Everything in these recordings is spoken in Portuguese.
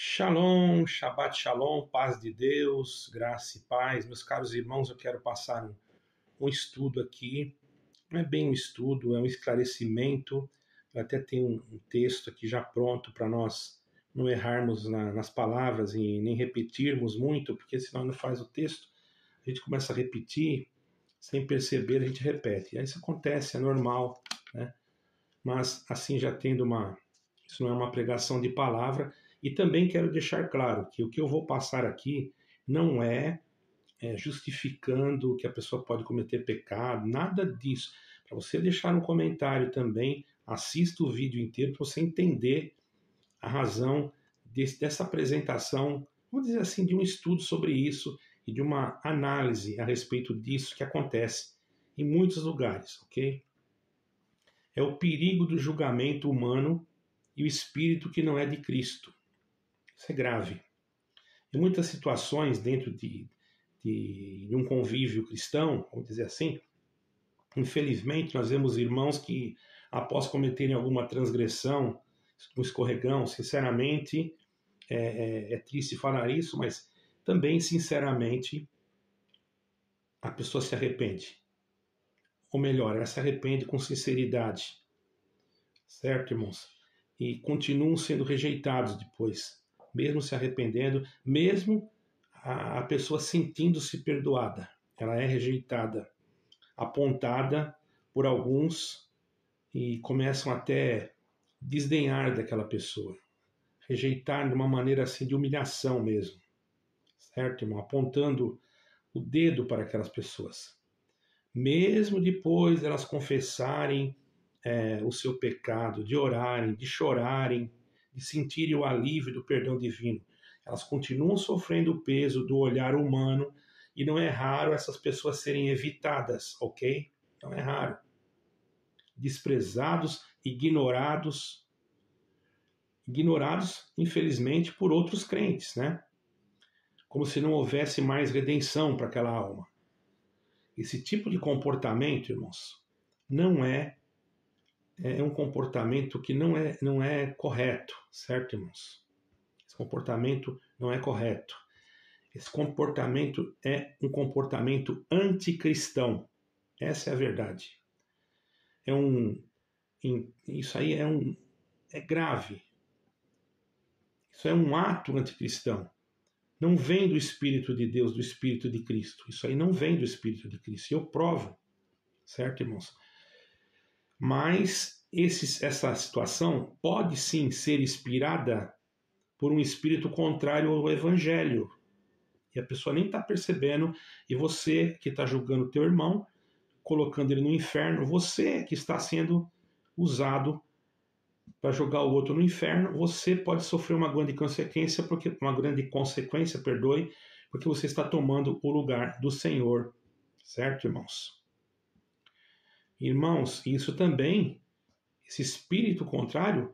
Shalom, Shabbat Shalom, paz de Deus, graça e paz. Meus caros irmãos, eu quero passar um estudo aqui. Não é bem um estudo, é um esclarecimento. Eu até tenho um texto aqui já pronto para nós não errarmos nas palavras e nem repetirmos muito, porque senão não faz o texto. A gente começa a repetir, sem perceber, a gente repete. Aí isso acontece, é normal, né? Mas assim já tendo isso não é uma pregação de palavra. E também quero deixar claro que o que eu vou passar aqui não é justificando que a pessoa pode cometer pecado, nada disso. Para você deixar um comentário também, assista o vídeo inteiro para você entender a razão dessa apresentação, vamos dizer assim, de um estudo sobre isso e de uma análise a respeito disso que acontece em muitos lugares, ok? É o perigo do julgamento humano e o espírito que não é de Cristo. Isso é grave. Em muitas situações dentro de um convívio cristão, vamos dizer assim, infelizmente nós vemos irmãos que, após cometerem alguma transgressão, um escorregão, sinceramente, é triste falar isso, mas também, sinceramente, a pessoa se arrepende. Ou melhor, ela se arrepende com sinceridade. Certo, irmãos? E continuam sendo rejeitados depois, mesmo se arrependendo, mesmo a pessoa sentindo-se perdoada. Ela é rejeitada, apontada por alguns e começam até desdenhar daquela pessoa. Rejeitar de uma maneira assim de humilhação mesmo. Certo, irmão? Apontando o dedo para aquelas pessoas. Mesmo depois elas confessarem o seu pecado, de orarem, de chorarem, de sentirem o alívio do perdão divino. Elas continuam sofrendo o peso do olhar humano e não é raro essas pessoas serem evitadas, ok? Não é raro. Desprezados, ignorados, infelizmente, por outros crentes, né? Como se não houvesse mais redenção para aquela alma. Esse tipo de comportamento, irmãos, não é um comportamento que não é correto, certo, irmãos? Esse comportamento não é correto. Esse comportamento é um comportamento anticristão. Essa é a verdade. Isso aí é grave. Isso é um ato anticristão. Não vem do Espírito de Deus, do Espírito de Cristo. Isso aí não vem do Espírito de Cristo. E eu provo, certo, irmãos? Mas essa situação pode sim ser inspirada por um espírito contrário ao Evangelho. E a pessoa nem está percebendo, e você que está julgando o teu irmão, colocando ele no inferno, você que está sendo usado para jogar o outro no inferno, você pode sofrer uma grande consequência, porque você está tomando o lugar do Senhor. Certo, irmãos? Irmãos, isso também, esse espírito contrário,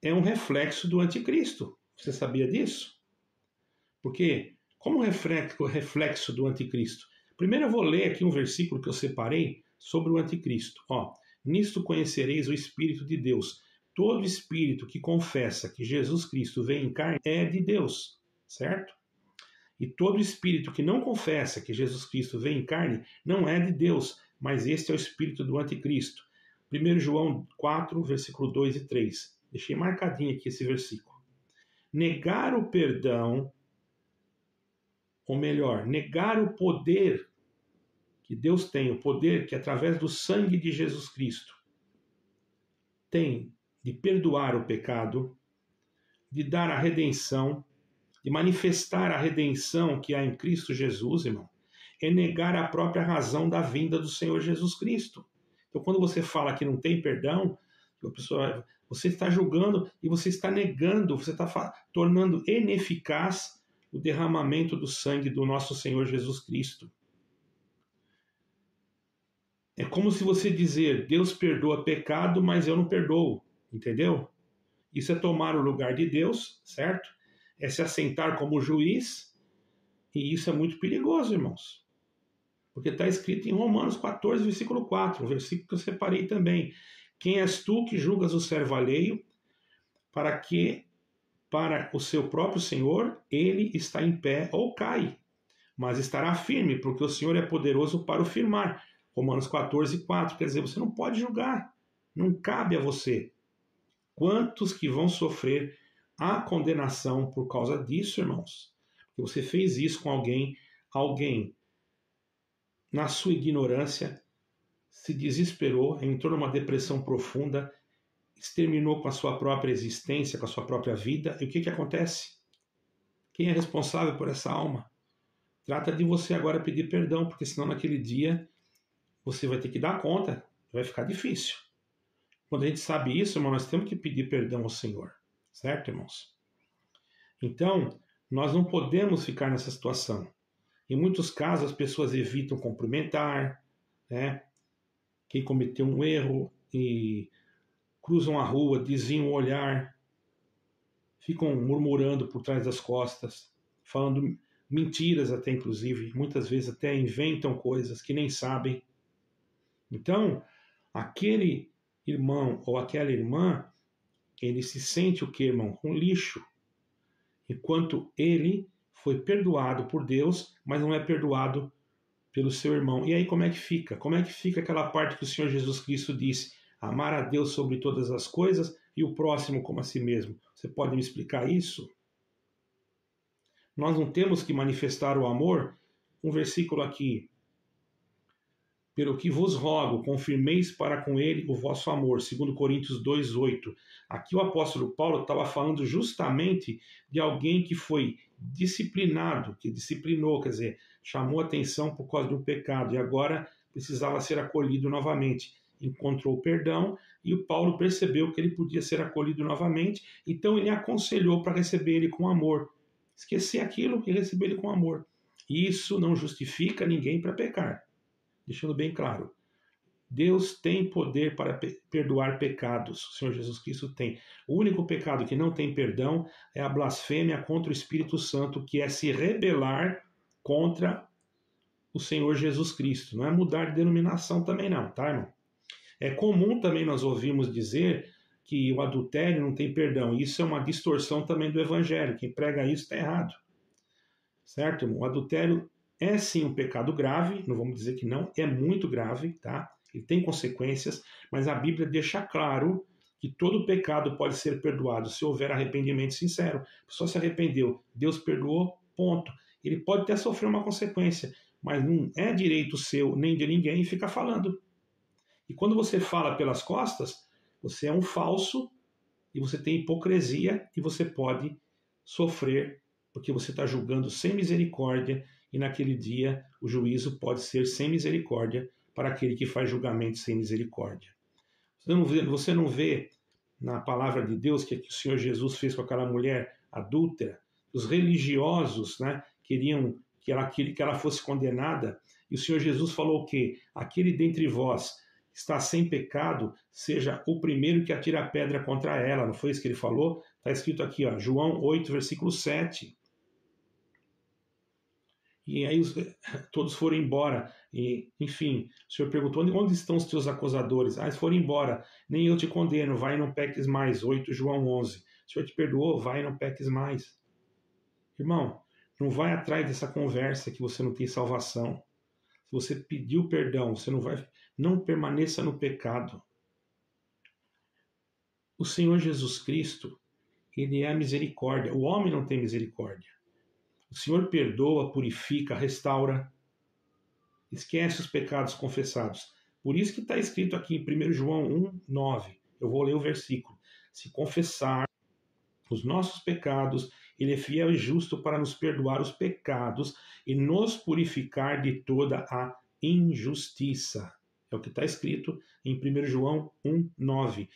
é um reflexo do anticristo. Você sabia disso? Porque, como reflexo do anticristo? Primeiro eu vou ler aqui um versículo que eu separei sobre o anticristo. Nisto conhecereis o Espírito de Deus. Todo espírito que confessa que Jesus Cristo veio em carne é de Deus, certo? E todo espírito que não confessa que Jesus Cristo veio em carne não é de Deus, mas este é o espírito do anticristo. 1 João 4, versículo 2 e 3. Deixei marcadinho aqui esse versículo. Negar o perdão, ou melhor, negar o poder que Deus tem, o poder que através do sangue de Jesus Cristo tem de perdoar o pecado, de dar a redenção, de manifestar a redenção que há em Cristo Jesus, irmão, é negar a própria razão da vinda do Senhor Jesus Cristo. Então, quando você fala que não tem perdão, você está julgando e você está negando, você está tornando ineficaz o derramamento do sangue do nosso Senhor Jesus Cristo. É como se você dizer, Deus perdoa pecado, mas eu não perdoo, entendeu? Isso é tomar o lugar de Deus, certo? É se assentar como juiz, e isso é muito perigoso, irmãos. Porque está escrito em Romanos 14, versículo 4, um versículo que eu separei também. Quem és tu que julgas o servo alheio, para que para o seu próprio Senhor, ele está em pé ou cai, mas estará firme, porque o Senhor é poderoso para o firmar. Romanos 14:4, quer dizer, você não pode julgar, não cabe a você. Quantos que vão sofrer a condenação por causa disso, irmãos? Porque você fez isso com alguém na sua ignorância, se desesperou, entrou numa depressão profunda, exterminou com a sua própria existência, com a sua própria vida, e o que acontece? Quem é responsável por essa alma? Trata de você agora pedir perdão, porque senão naquele dia você vai ter que dar conta, vai ficar difícil. Quando a gente sabe isso, irmão, nós temos que pedir perdão ao Senhor, certo, irmãos? Então, nós não podemos ficar nessa situação. Em muitos casos, as pessoas evitam cumprimentar, né? Quem cometeu um erro e cruzam a rua, desviam o olhar, ficam murmurando por trás das costas, falando mentiras até, inclusive, muitas vezes até inventam coisas que nem sabem. Então, aquele irmão ou aquela irmã, ele se sente o que, irmão? Um lixo. Enquanto ele foi perdoado por Deus, mas não é perdoado pelo seu irmão. E aí como é que fica? Como é que fica aquela parte que o Senhor Jesus Cristo disse? Amar a Deus sobre todas as coisas e o próximo como a si mesmo. Você pode me explicar isso? Nós não temos que manifestar o amor? Um versículo aqui. Pelo que vos rogo, confirmeis para com ele o vosso amor, 2 Coríntios 2:8. Aqui o apóstolo Paulo estava falando justamente de alguém que foi disciplinado, que disciplinou, quer dizer, chamou atenção por causa do pecado e agora precisava ser acolhido novamente. Encontrou perdão e o Paulo percebeu que ele podia ser acolhido novamente, então ele aconselhou para receber ele com amor. Esquecer aquilo e receber ele com amor. Isso não justifica ninguém para pecar. Deixando bem claro, Deus tem poder para perdoar pecados, o Senhor Jesus Cristo tem. O único pecado que não tem perdão é a blasfêmia contra o Espírito Santo, que é se rebelar contra o Senhor Jesus Cristo. Não é mudar de denominação também não, tá, irmão? É comum também nós ouvimos dizer que o adultério não tem perdão. Isso é uma distorção também do Evangelho. Quem prega isso está errado. Certo, irmão? O adultério é sim um pecado grave, não vamos dizer que não, é muito grave, tá? Ele tem consequências, mas a Bíblia deixa claro que todo pecado pode ser perdoado se houver arrependimento sincero. A pessoa se arrependeu, Deus perdoou, ponto. Ele pode até sofrer uma consequência, mas não é direito seu nem de ninguém ficar falando. E quando você fala pelas costas, você é um falso e você tem hipocrisia e você pode sofrer porque você está julgando sem misericórdia e naquele dia o juízo pode ser sem misericórdia para aquele que faz julgamento sem misericórdia. Você não vê na palavra de Deus que o Senhor Jesus fez com aquela mulher adúltera? Os religiosos, né, queriam que ela fosse condenada e o Senhor Jesus falou que aquele dentre vós está sem pecado, seja o primeiro que atira a pedra contra ela. Não foi isso que ele falou? Está escrito aqui, ó, João 8, versículo 7. E aí todos foram embora. E, enfim, o Senhor perguntou, onde estão os teus acusadores? Ah, eles foram embora. Nem eu te condeno, vai e não peques mais. 8 João 11. O Senhor te perdoou, vai e não peques mais. Irmão, não vai atrás dessa conversa que você não tem salvação. Se você pediu perdão, você não permaneça no pecado. O Senhor Jesus Cristo, ele é a misericórdia. O homem não tem misericórdia. O Senhor perdoa, purifica, restaura, esquece os pecados confessados. Por isso que está escrito aqui em 1 João 1:9. Eu vou ler o versículo. Se confessar os nossos pecados, ele é fiel e justo para nos perdoar os pecados e nos purificar de toda a injustiça. É o que está escrito em 1 João 1:9.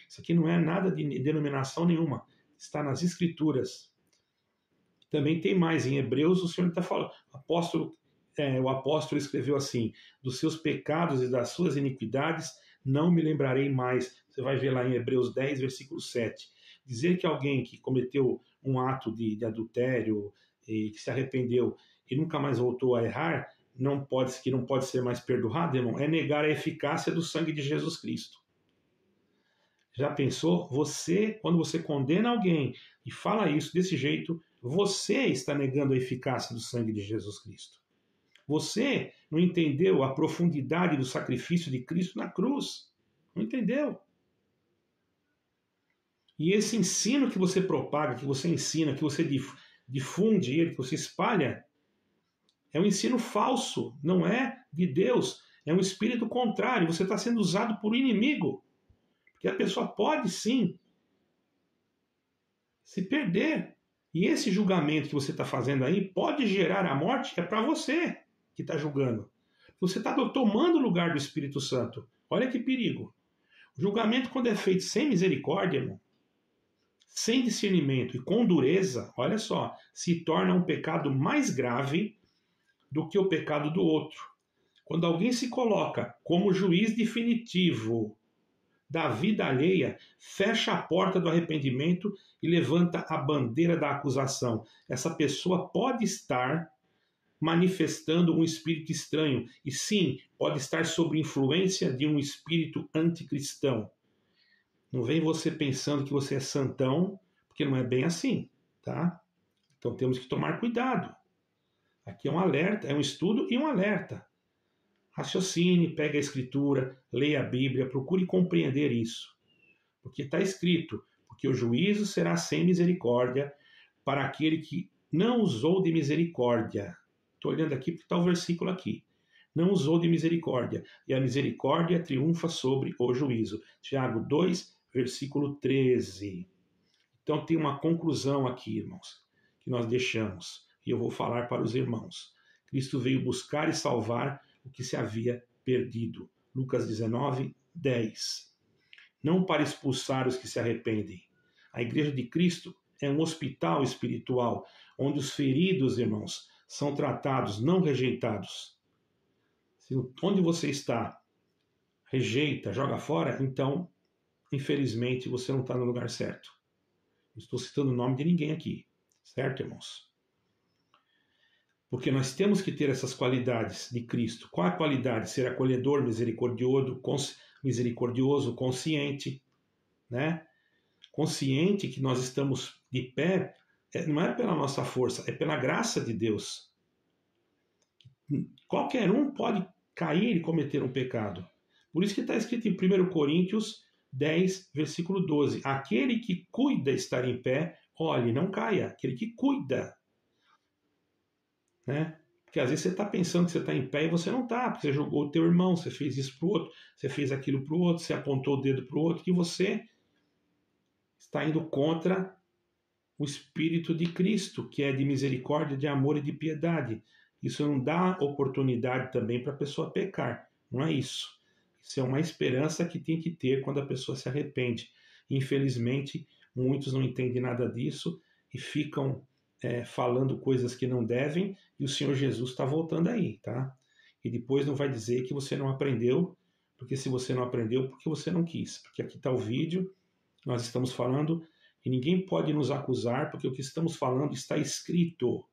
Isso aqui não é nada de denominação nenhuma. Está nas Escrituras. Também tem mais, em Hebreus o Senhor está falando, o apóstolo escreveu assim, dos seus pecados e das suas iniquidades não me lembrarei mais. Você vai ver lá em Hebreus 10, versículo 7. Dizer que alguém que cometeu um ato de adultério e que se arrependeu e nunca mais voltou a errar, que não pode ser mais perdoado, irmão, é negar a eficácia do sangue de Jesus Cristo. Já pensou? Você, quando você condena alguém e fala isso desse jeito, você está negando a eficácia do sangue de Jesus Cristo. Você não entendeu a profundidade do sacrifício de Cristo na cruz. Não entendeu? E esse ensino que você propaga, que você ensina, que você difunde ele, que você espalha, é um ensino falso, não é de Deus, é um espírito contrário. Você está sendo usado por inimigo. Porque a pessoa pode sim se perder. E esse julgamento que você está fazendo aí pode gerar a morte, é para você que está julgando. Você está tomando o lugar do Espírito Santo. Olha que perigo. O julgamento, quando é feito sem misericórdia, irmão, sem discernimento e com dureza, olha só, se torna um pecado mais grave do que o pecado do outro. Quando alguém se coloca como juiz definitivo da vida alheia, fecha a porta do arrependimento e levanta a bandeira da acusação. Essa pessoa pode estar manifestando um espírito estranho e sim, pode estar sob influência de um espírito anticristão. Não vem você pensando que você é santão, porque não é bem assim, tá? Então temos que tomar cuidado. Aqui é um alerta, é um estudo e um alerta. Raciocine, pegue a escritura, leia a Bíblia, procure compreender isso. Porque está escrito, porque o juízo será sem misericórdia para aquele que não usou de misericórdia. Estou olhando aqui porque está o versículo aqui. Não usou de misericórdia, e a misericórdia triunfa sobre o juízo. Tiago 2, versículo 13. Então tem uma conclusão aqui, irmãos, que nós deixamos, e eu vou falar para os irmãos. Cristo veio buscar e salvar o que se havia perdido. Lucas 19, 10. Não para expulsar os que se arrependem. A igreja de Cristo é um hospital espiritual, onde os feridos, irmãos, são tratados, não rejeitados. Se onde você está rejeita, joga fora, então, infelizmente, você não está no lugar certo. Não estou citando o nome de ninguém aqui, certo, irmãos? Porque nós temos que ter essas qualidades de Cristo. Qual a qualidade? Ser acolhedor, misericordioso, consciente, né? Consciente que nós estamos de pé, não é pela nossa força, é pela graça de Deus. Qualquer um pode cair e cometer um pecado. Por isso que está escrito em 1 Coríntios 10, versículo 12. Aquele que cuida estar em pé, olhe, não caia. Aquele que cuida. Né? Porque às vezes você está pensando que você está em pé e você não está, porque você jogou o teu irmão, você fez isso para o outro, você fez aquilo para o outro, você apontou o dedo para o outro, que você está indo contra o Espírito de Cristo, que é de misericórdia, de amor e de piedade. Isso não dá oportunidade também para a pessoa pecar, não é isso. Isso é uma esperança que tem que ter quando a pessoa se arrepende. Infelizmente, muitos não entendem nada disso e ficam falando coisas que não devem, e o Senhor Jesus está voltando aí, tá? E depois não vai dizer que você não aprendeu, porque se você não aprendeu, porque você não quis. Porque aqui está o vídeo, nós estamos falando, e ninguém pode nos acusar, porque o que estamos falando está escrito.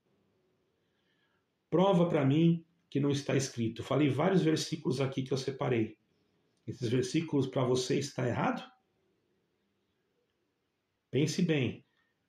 Prova para mim que não está escrito. Falei vários versículos aqui que eu separei. Esses versículos para você está errado? Pense bem.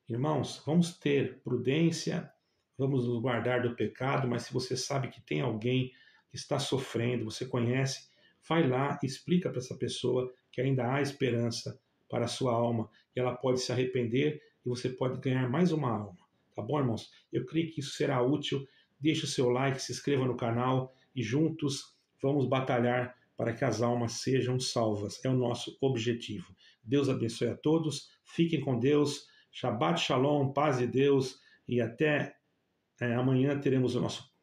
Irmãos, vamos ter prudência, vamos nos guardar do pecado, mas se você sabe que tem alguém que está sofrendo, você conhece, vai lá e explica para essa pessoa que ainda há esperança para a sua alma, que ela pode se arrepender e você pode ganhar mais uma alma. Tá bom, irmãos? Eu creio que isso será útil. Deixe o seu like, se inscreva no canal e juntos vamos batalhar para que as almas sejam salvas. É o nosso objetivo. Deus abençoe a todos. Fiquem com Deus. Shabbat Shalom, paz de Deus, e até amanhã teremos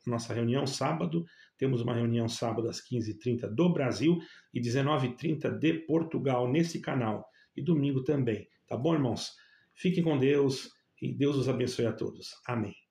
nossa reunião sábado. Temos uma reunião sábado às 15h30 do Brasil e 19h30 de Portugal nesse canal. E domingo também. Tá bom, irmãos? Fiquem com Deus e Deus os abençoe a todos. Amém.